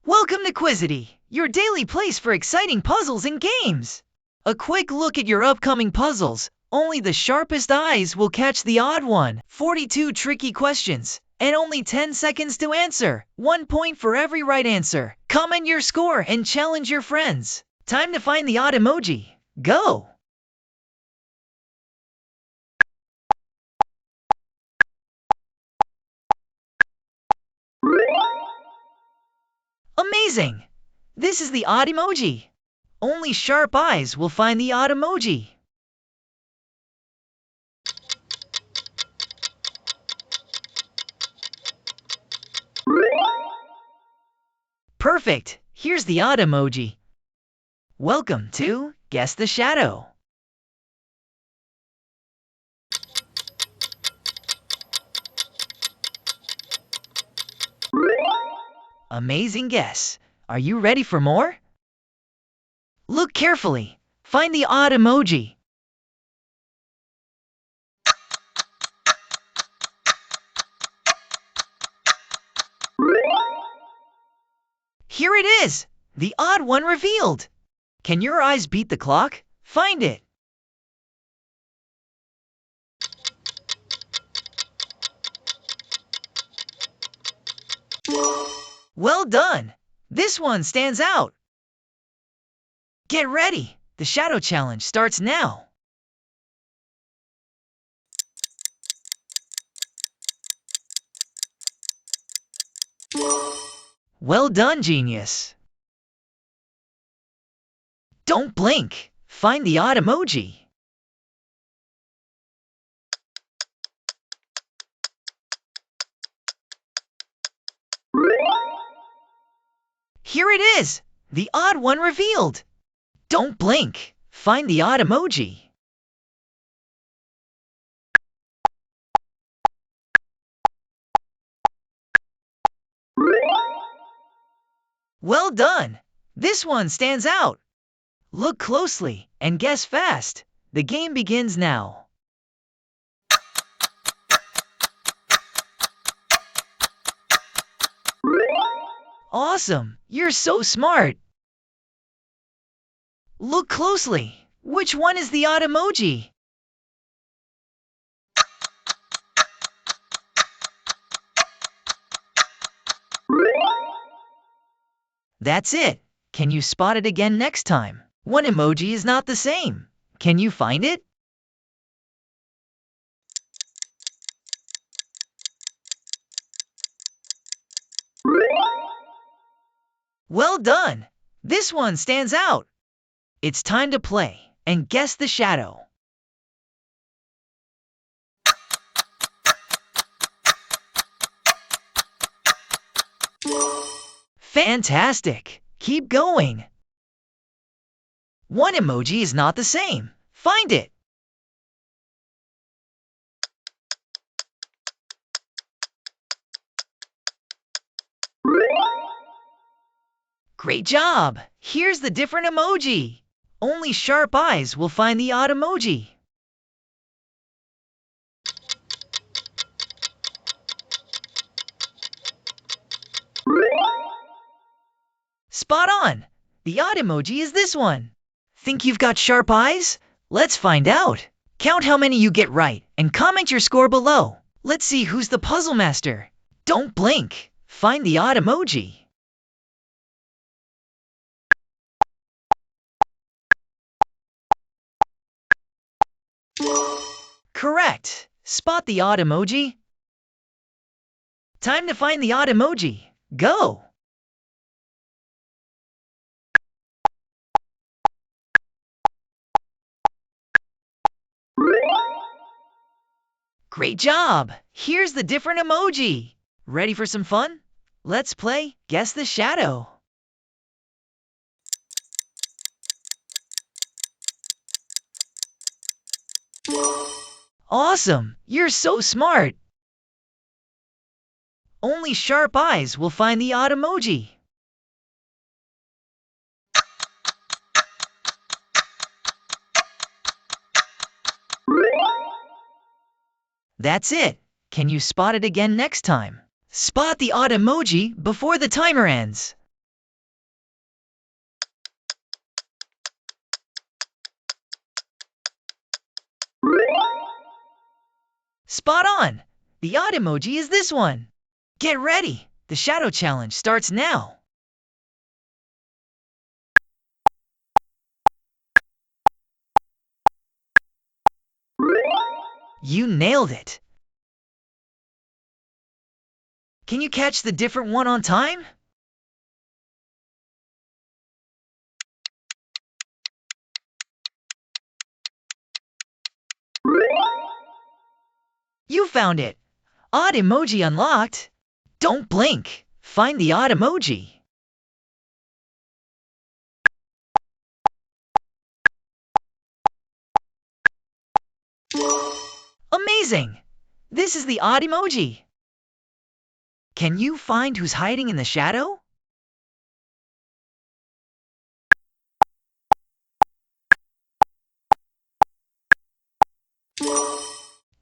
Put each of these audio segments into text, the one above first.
Welcome to Quizity, your daily place for exciting puzzles and games. A quick look at your upcoming puzzles. Only the sharpest eyes will catch the odd one. 42 tricky questions, and only 10 seconds to answer. 1 point for every right answer. Comment your score and challenge your friends. Time to find the odd emoji. Go! Amazing! This is the odd emoji. Only sharp eyes will find the odd emoji. Perfect! Here's the odd emoji. Welcome to Guess the Shadow. Amazing guess. Are you ready for more? Look carefully. Find the odd emoji. Here it is! The odd one revealed. Can your eyes beat the clock? Find it. Well done! This one stands out. Get ready! The shadow challenge starts now. Well done, genius! Don't blink. Find the odd emoji. Here it is! The odd one revealed. Don't blink. Find the odd emoji. Well done! This one stands out. Look closely and guess fast. The game begins now. Awesome! You're so smart! Look closely. Which one is the odd emoji? That's it. Can you spot it again next time? One emoji is not the same. Can you find it? Well done! This one stands out. It's time to play and guess the shadow. Fantastic! Keep going. One emoji is not the same. Find it. Great job! Here's the different emoji. Only sharp eyes will find the odd emoji. Spot on! The odd emoji is this one. Think you've got sharp eyes? Let's find out. Count how many you get right and comment your score below. Let's see who's the puzzle master. Don't blink. Find the odd emoji. Correct. Spot the odd emoji. Time to find the odd emoji. Go! Great job! Here's the different emoji. Ready for some fun? Let's play Guess the Shadow. Awesome! You're so smart! Only sharp eyes will find the odd emoji. That's it. Can you spot it again next time? Spot the odd emoji before the timer ends. Spot on! The odd emoji is this one. Get ready! The shadow challenge starts now. You nailed it! Can you catch the different one on time? You found it! Odd emoji unlocked! Don't blink! Find the odd emoji! Amazing! This is the odd emoji! Can you find who's hiding in the shadow?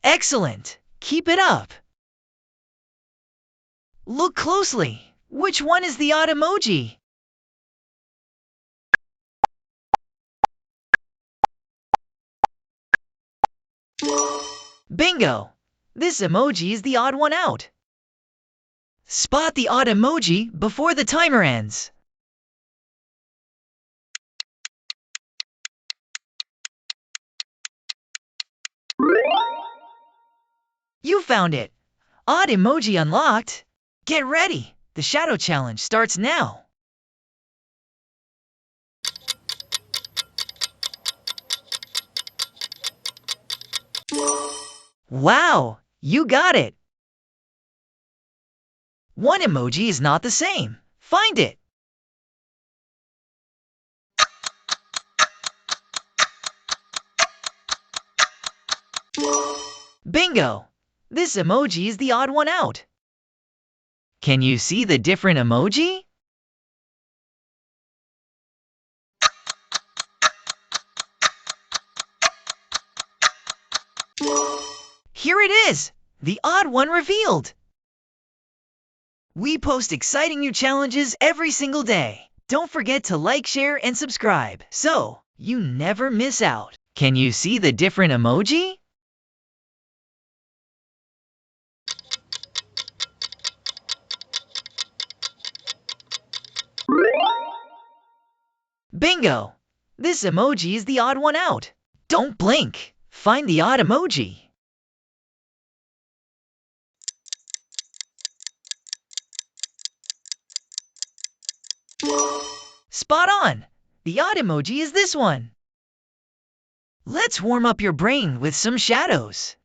Excellent! Keep it up! Look closely! Which one is the odd emoji? Bingo! This emoji is the odd one out. Spot the odd emoji before the timer ends. You found it! Odd emoji unlocked! Get ready! The shadow challenge starts now. Wow! You got it! One emoji is not the same. Find it! Bingo! This emoji is the odd one out. Can you see the different emoji? Here it is! The odd one revealed! We post exciting new challenges every single day. Don't forget to like, share, and subscribe so you never miss out. Can you see the different emoji? Bingo! This emoji is the odd one out. Don't blink! Find the odd emoji. Spot on! The odd emoji is this one. Let's warm up your brain with some shadows.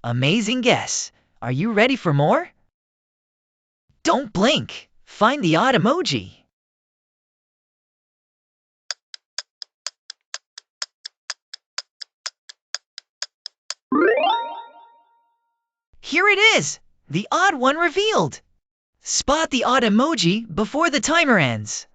Amazing guess! Are you ready for more? Don't blink! Find the odd emoji. Here it is! The odd one revealed! Spot the odd emoji before the timer ends.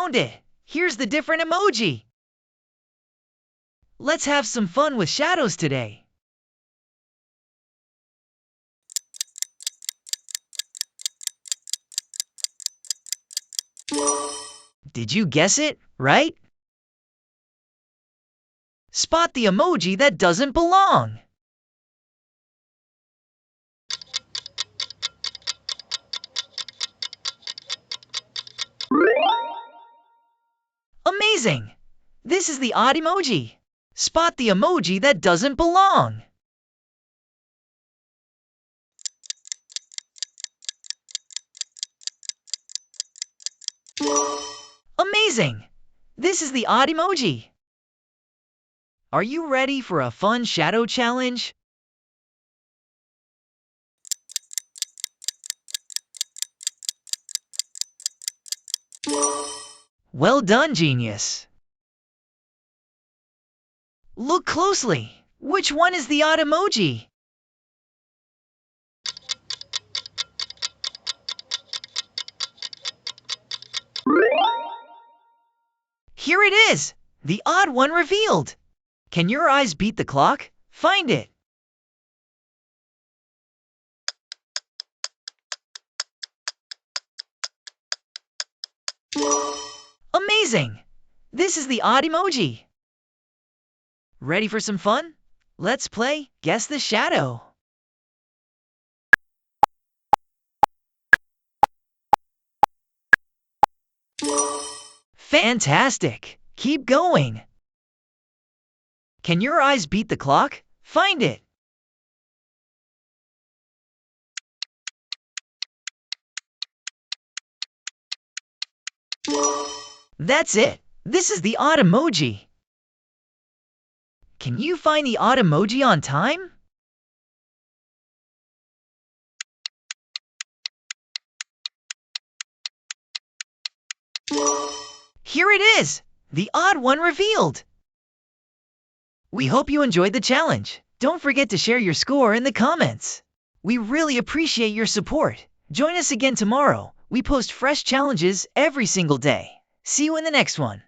Found it! Here's the different emoji! Let's have some fun with shadows today. Did you guess it, right? Spot the emoji that doesn't belong. Amazing! This is the odd emoji. Spot the emoji that doesn't belong. Amazing! This is the odd emoji. Are you ready for a fun shadow challenge? Well done, genius! Look closely. Which one is the odd emoji? Here it is! The odd one revealed! Can your eyes beat the clock? Find it! Amazing! This is the odd emoji. Ready for some fun? Let's play Guess the Shadow. Fantastic! Keep going! Can your eyes beat the clock? Find it! That's it! This is the odd emoji. Can you find the odd emoji on time? Here it is! The odd one revealed! We hope you enjoyed the challenge. Don't forget to share your score in the comments. We really appreciate your support. Join us again tomorrow. We post fresh challenges every single day. See you in the next one.